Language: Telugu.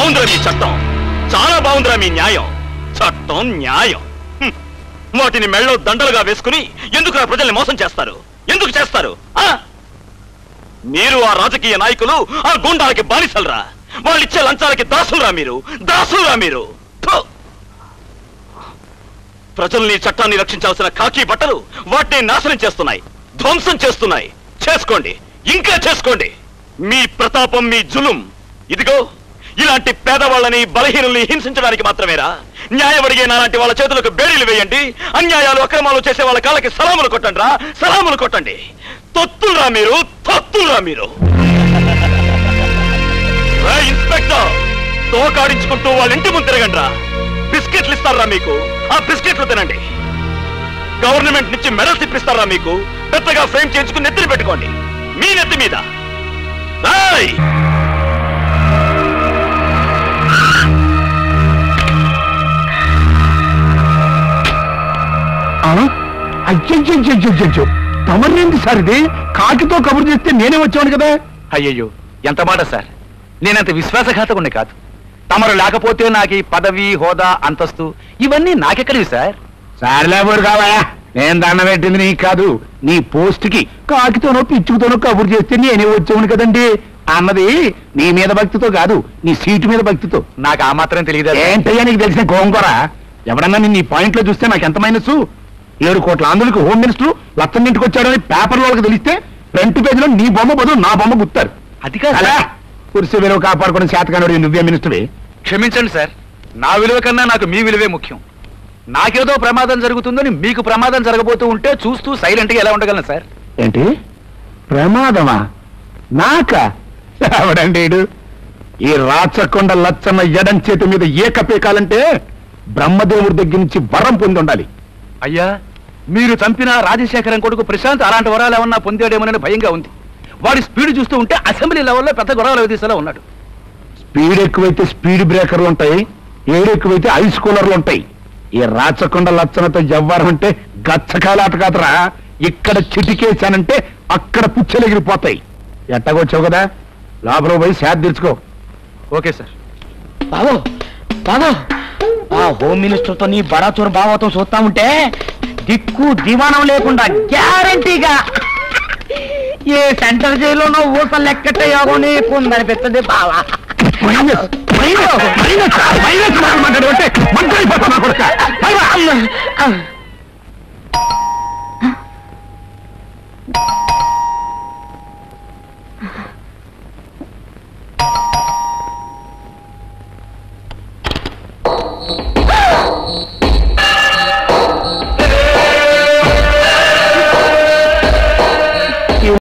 బాగుందిరా మీ చట్టం, చాలా బాగుందిరా మీ న్యాయం. చట్టం న్యాయం వాటిని మెళ్ళో దండలుగా వేసుకుని ఎందుకు ఆ ప్రజల్ని మోసం చేస్తారు? ఎందుకు చేస్తారు? మీరు ఆ రాజకీయ నాయకులు ఆ గుండాలకి బానిసలరా. వాళ్ళిచ్చే లంచాలకి దాసులరా మీరు, దాసులరా మీరు. ప్రజల్ని చట్టాన్ని రక్షించాల్సిన కాకి బట్టలు వాటిని నాశనం చేస్తున్నాయి, ధ్వంసం చేస్తున్నాయి. చేసుకోండి, ఇంకా చేసుకోండి. మీ ప్రతాపం, మీ జులుం ఇదిగో ఇలాంటి పేదవాళ్ళని బలహీనుల్ని హింసించడానికి మాత్రమేరా? న్యాయం అడిగే నాలాంటి వాళ్ళ చేతులకు బేడీలు వేయండి. అన్యాయాలు అక్రమాలు చేసే వాళ్ళ కాళ్ళకి సలాములు కొట్టండి రా, సలాములు కొట్టండి. తొత్తులరా మీరు, తొత్తులరా మీరు. ఇన్స్పెక్టర్, తోకాడించుకుంటూ వాళ్ళ ఇంటి ముందు తిరగండి రా. బిస్కెట్లు ఇస్తారా మీకు, ఆ బిస్కెట్లు తినండి. గవర్నమెంట్ నుంచి మెడల్స్ ఇప్పిస్తారా మీకు, పెద్దగా ఫ్రేమ్ చేయించుకుని నెత్తిని పెట్టుకోండి మీ నెత్తి మీద. అయ్యో తమరేంటి సార్ ఇది? కాకితో కబురు చేస్తే నేనే వచ్చాను కదా. అయ్యయ్యో, ఎంత మాట సార్. నేనంత విశ్వాసఘాతకుణ్ణి కాదు. తమరు లేకపోతే నాకు ఈ పదవి, హోదా, అంతస్తు ఇవన్నీ నాకెక్కడివి సార్. సార్లేబోరు కావాయా, నేను దండం పెట్టింది నీకు కాదు, నీ పోస్ట్ కి. కాకితోనో పిచ్చుకుతోనో కబురు చేస్తే నేనే వచ్చాను కదండి అన్నది నీ మీద భక్తితో కాదు, నీ సీటు మీద భక్తితో. నాకు ఆ మాత్రం తెలియదు. ఏంటయ్యా నీకు తెలిసిన గోంగూర? ఎవడన్నా నిన్ను ఈ పాయింట్ లో చూస్తే నాకు ఎంత మైనస్. 7 కోట్ల ఆంధ్రులకు హోమ్ మినిస్టర్ లచ్చన్నింటికి వచ్చాడని పేపర్లో వాళ్ళకి తెలిస్తే ఫ్రంట్ పేజీలో నీ బొమ్మ బదులు నా బొమ్మ గుర్తారు. అది కాదు, కుర్సీ విలువ కాపాడుకుని చేతకానుడు నువ్వే మినిస్టరే. క్షమించండి సార్, నా విలువ కన్నా నాకు మీ విలువే ముఖ్యం. నాకేదో ప్రమాదం జరుగుతుందని మీకు ప్రమాదం జరగబోతూ ఉంటే చూస్తూ సైలెంట్ గా ఎలా ఉండగలను సార్? ఏంటి ప్రమాదమా? నాకా? ఎవడండి ఈ రాచకొండ లచ్చన్న ఎడం చేతి మీద ఏకపేకాలంటే బ్రహ్మదేవుడి దగ్గర నుంచి వరం పొంది ఉండాలి. అయ్యా, మీరు చంపిన రాజశేఖరం కొడుకు ప్రశాంత్ అలాంటి వరాలు ఏమన్నా పొందాడేమోనని భయంగా ఉంది. వాడి స్పీడ్ చూస్తూ ఉంటే అసెంబ్లీ లెవెల్లో పెద్ద గొడవలు విధిస్తేలా ఉన్నాడు. స్పీడ్ ఎక్కువైతే స్పీడ్ బ్రేకర్లు ఉంటాయి, ఏడు ఎక్కువైతే ఐస్ కూలర్లు ఉంటాయి. ఈ రాచకొండ లచ్చనతో జవ్వారం అంటే గచ్చకాలాట కాదురా. ఇక్కడ చిటికేశానంటే అక్కడ పుచ్చలెగిరిపోతాయి. ఎట్టగొచ్చావు కదా, లోపల పోయి శాద్ తీర్చుకో. Okay sir. బాబు బాబు, ఆ హోమ్ మినిస్టర్ తో నీ బడాచూరు బావతో చూస్తా ఉంటే దిక్కు దివాణం లేకుండా గ్యారంటీగా ఏ సెంటర్ జైల్లోనో ఊసలు లెక్కట యోగం నీకుందనిపిస్తుంది బావా.